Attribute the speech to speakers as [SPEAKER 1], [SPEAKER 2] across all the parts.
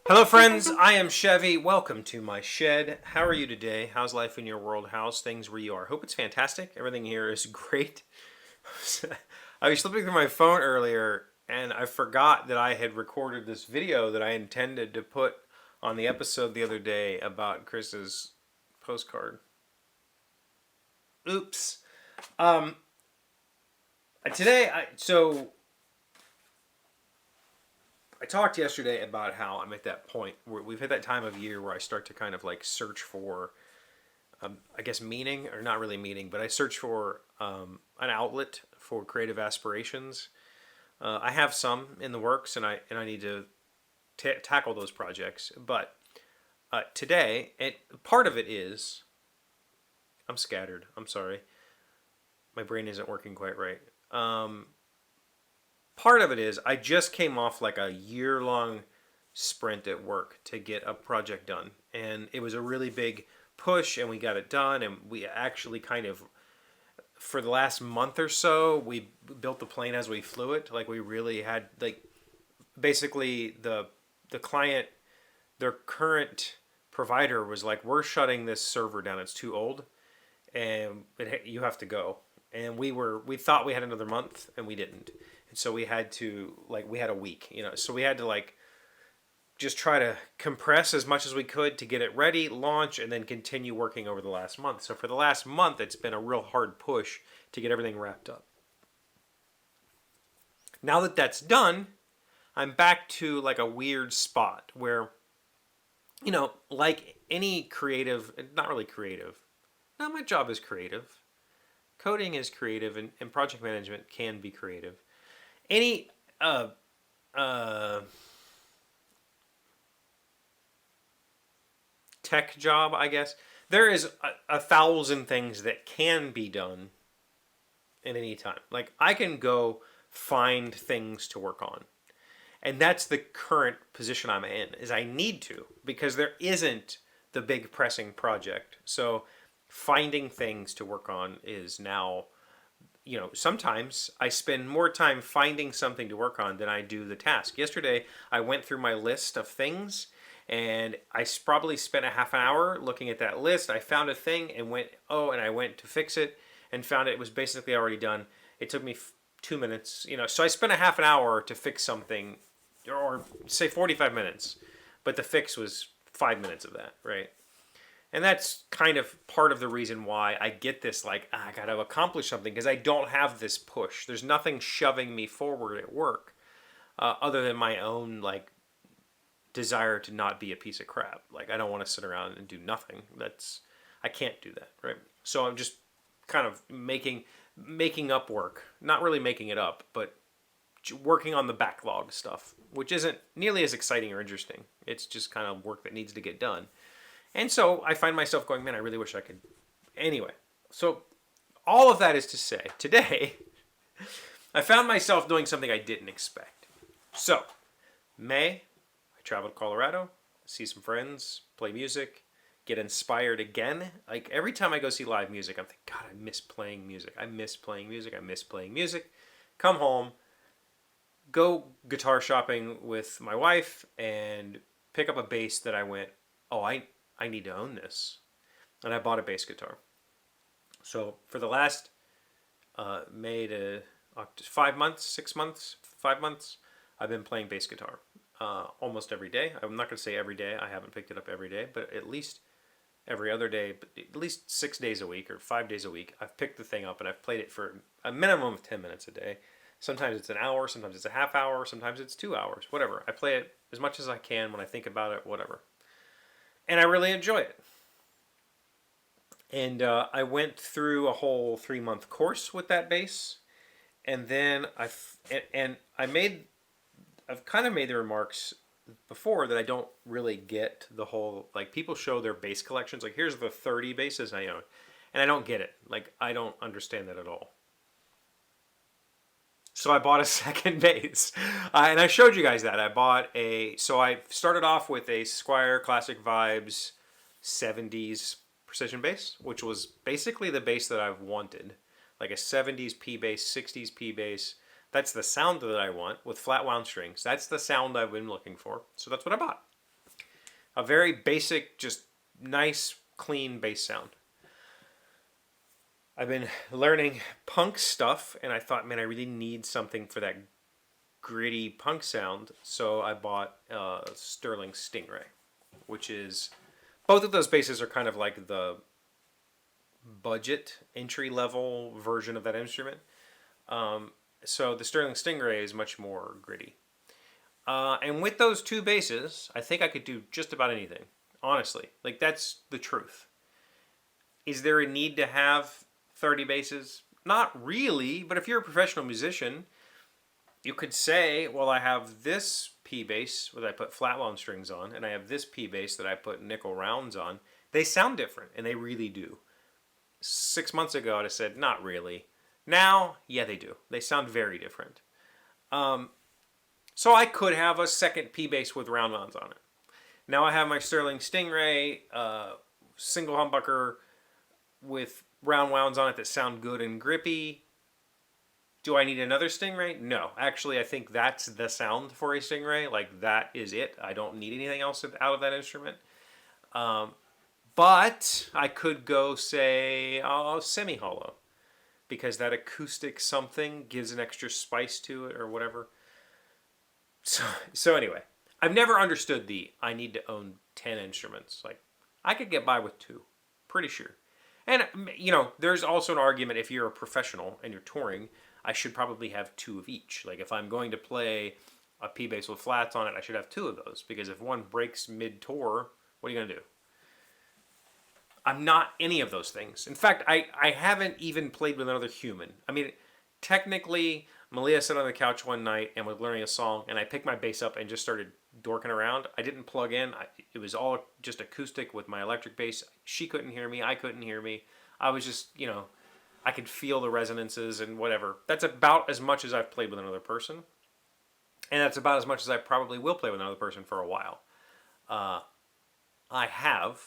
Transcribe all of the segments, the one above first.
[SPEAKER 1] Hello, friends. I am Chevy. Welcome to my shed. How are you today? How's life in your world? How's things where you are? Hope it's fantastic. Everything here is great. I was flipping through my phone earlier and I forgot that I had recorded this video that I intended to put on the episode the other day about Chris's postcard. Oops. Um, today, I talked yesterday about how I'm at that point where we've hit that time of year where I start to kind of like search for, I guess, meaning, or not really meaning, but I search for an outlet for creative aspirations. I have some in the works, and I need to tackle those projects. But today, part of it is I'm scattered. I'm sorry, my brain isn't working quite right. Part of it is I just came off like a year-long sprint at work to get a project done, and it was a really big push, and we got it done, and we actually kind of, for the last month or so, we built the plane as we flew it. Like, we really had, like, basically the client, their current provider was like, we're shutting this server down, it's too old, and you have to go. And we thought we had another month, and we didn't. And so we had to, like, we had a week, so we had to, like, just try to compress as much as we could to get it ready, launch, and then continue working over the last month. So for the last month, it's been a real hard push to get everything wrapped up. Now that that's done, I'm back to like a weird spot where, like any creative, not really creative. No, my job is creative. Coding is creative, and project management can be creative. Any uh, tech job, I guess, there is a thousand things that can be done at any time. Like, I can go find things to work on. And that's the current position I'm in, is I need to, because there isn't the big pressing project. So finding things to work on is now, sometimes I spend more time finding something to work on than I do the task. Yesterday, I went through my list of things, and I probably spent a half an hour looking at that list. I found a thing and and I went to fix it and found it was basically already done. It took me 2 minutes, so I spent a half an hour to fix something, or say 45 minutes, but the fix was 5 minutes of that, right? And that's kind of part of the reason why I get this, like, I got to accomplish something, because I don't have this push. There's nothing shoving me forward at work, other than my own, like, desire to not be a piece of crap. Like, I don't want to sit around and do nothing. I can't do that, right? So I'm just kind of making up work. Not really making it up, but working on the backlog stuff, which isn't nearly as exciting or interesting. It's just kind of work that needs to get done. And so I find myself going, man, I really wish I could. Anyway, so all of that is to say, today, I found myself doing something I didn't expect. So, May, I traveled to Colorado, see some friends, play music, get inspired again. Like, every time I go see live music, I'm thinking, God, I miss playing music. I miss playing music. I miss playing music. Come home, go guitar shopping with my wife, and pick up a bass that I went, oh, I need to own this. And I bought a bass guitar. So for the last May to 5 months, 6 months, 5 months, I've been playing bass guitar almost every day. I'm not going to say every day. I haven't picked it up every day, but at least every other day, but at least 6 days a week or 5 days a week, I've picked the thing up and I've played it for a minimum of 10 minutes a day. Sometimes it's an hour, sometimes it's a half hour, sometimes it's 2 hours, whatever. I play it as much as I can when I think about it, whatever. And I really enjoy it. And I went through a whole 3-month course with that bass, and then I've kind of made the remarks before that I don't really get the whole, like, people show their bass collections, like, here's the 30 basses I own, and I don't get it. Like, I don't understand that at all. So I bought a second bass, and I showed you guys that. So I started off with a Squier Classic Vibes 70s precision bass, which was basically the bass that I've wanted. Like a 70s P bass, 60s P bass. That's the sound that I want with flat wound strings. That's the sound I've been looking for. So that's what I bought. A very basic, just nice, clean bass sound. I've been learning punk stuff, and I thought, man, I really need something for that gritty punk sound. So I bought Sterling Stingray, which is both of those basses are kind of like the budget entry level version of that instrument. So the Sterling Stingray is much more gritty. And with those two basses, I think I could do just about anything. Honestly, like that's the truth. Is there a need to have 30 basses? Not really, but if you're a professional musician, you could say, well, I have this P bass that I put flat wound strings on, and I have this P bass that I put nickel rounds on. They sound different, and they really do. 6 months ago, I'd have said, not really. Now, yeah, they do. They sound very different. So I could have a second P bass with round wounds on it. Now I have my Sterling Stingray single humbucker with round wounds on it that sound good and grippy. Do I need another Stingray? No. Actually, I think that's the sound for a Stingray. Like, that is it. I don't need anything else out of that instrument. But I could go, say, semi-hollow. Because that acoustic something gives an extra spice to it or whatever. So anyway, I've never understood I need to own 10 instruments. Like, I could get by with 2. Pretty sure. And, there's also an argument if you're a professional and you're touring, I should probably have 2 of each. Like, if I'm going to play a P bass with flats on it, I should have 2 of those. Because if one breaks mid-tour, what are you going to do? I'm not any of those things. In fact, I haven't even played with another human. I mean, technically, Malia sat on the couch one night and was learning a song, and I picked my bass up and just started dorking around. I didn't plug in. It was all just acoustic with my electric bass. She couldn't hear me. I couldn't hear me. I was just, I could feel the resonances and whatever. That's about as much as I've played with another person. And that's about as much as I probably will play with another person for a while. I have,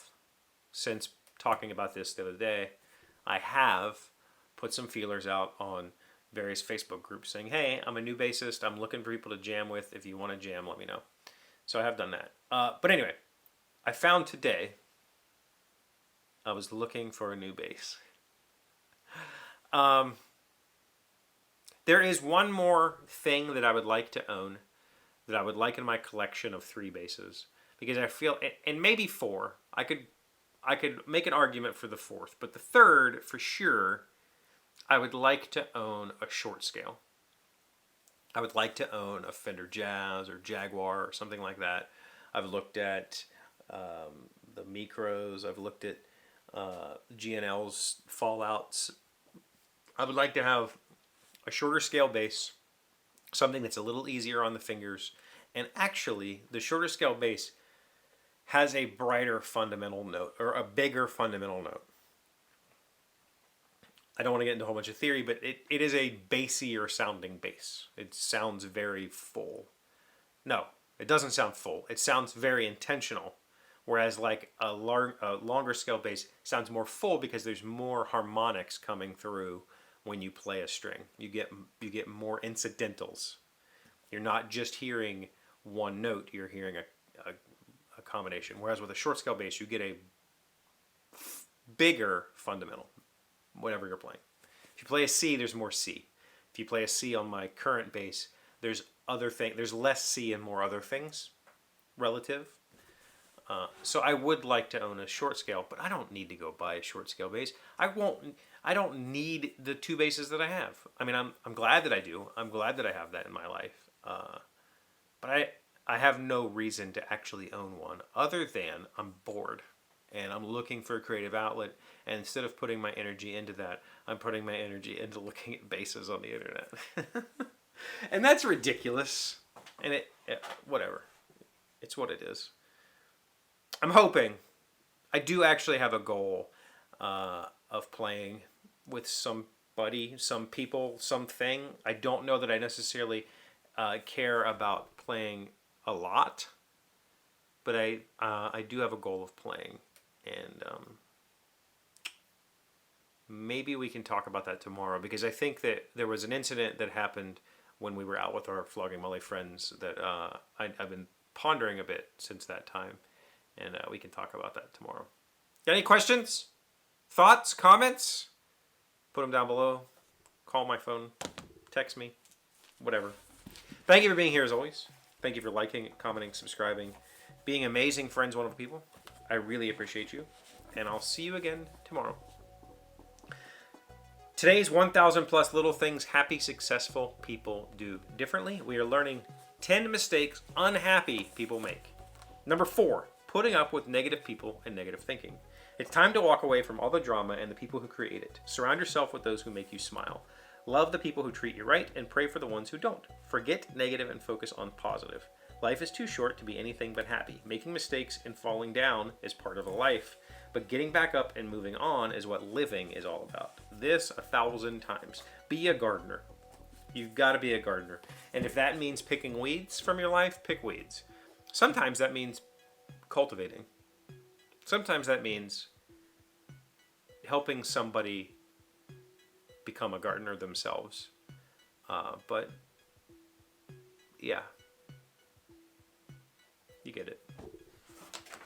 [SPEAKER 1] since talking about this the other day, I have put some feelers out on various Facebook groups saying, hey, I'm a new bassist. I'm looking for people to jam with. If you want to jam, let me know. So I have done that. But anyway, I found today I was looking for a new bass. There is one more thing that I would like to own, that I would like in my collection of 3 basses, because I feel, and maybe 4, I could make an argument for the 4th, but the 3rd, for sure, I would like to own a short scale. I would like to own a Fender Jazz or Jaguar or something like that. I've looked at the Micros. I've looked at GNL's Fallouts. I would like to have a shorter scale bass, something that's a little easier on the fingers. And actually, the shorter scale bass has a brighter fundamental note, or a bigger fundamental note. I don't want to get into a whole bunch of theory, but it is a bassier sounding bass. It sounds very full. No, it doesn't sound full. It sounds very intentional. Whereas like a longer scale bass sounds more full because there's more harmonics coming through when you play a string. You get more incidentals. You're not just hearing one note, you're hearing a combination. Whereas with a short scale bass, you get a bigger fundamental, whatever you're playing. If you play a C, there's more C. If you play a C on my current bass, there's less C and more other things relative. So I would like to own a short scale, but I don't need to go buy a short scale bass. I don't need the 2 basses that I have. I mean, I'm glad that I do. I'm glad that I have that in my life. But I have no reason to actually own one other than I'm bored and I'm looking for a creative outlet. And instead of putting my energy into that, I'm putting my energy into looking at basses on the internet. And that's ridiculous. And whatever. It's what it is. I'm hoping. I do actually have a goal of playing with somebody, some people, something. I don't know that I necessarily care about playing a lot, but I do have a goal of playing, and maybe we can talk about that tomorrow, because I think that there was an incident that happened when we were out with our Flogging Molly friends that I've been pondering a bit since that time. and we can talk about that tomorrow. Got any questions, thoughts, comments? Put them down below. Call my phone, text me, whatever. Thank you for being here as always. Thank you for liking, commenting, subscribing, being amazing friends, wonderful people. I really appreciate you, and I'll see you again tomorrow. Today's 1,000 plus little things happy, successful people do differently. We are learning 10 mistakes unhappy people make. Number 4, putting up with negative people and negative thinking. It's time to walk away from all the drama and the people who create it. Surround yourself with those who make you smile. Love the people who treat you right and pray for the ones who don't. Forget negative and focus on positive. Life is too short to be anything but happy. Making mistakes and falling down is part of life, but getting back up and moving on is what living is all about. This 1,000 times. Be a gardener. You've got to be a gardener. And if that means picking weeds from your life, pick weeds. Sometimes that means cultivating. Sometimes that means helping somebody become a gardener themselves. But yeah, you get it.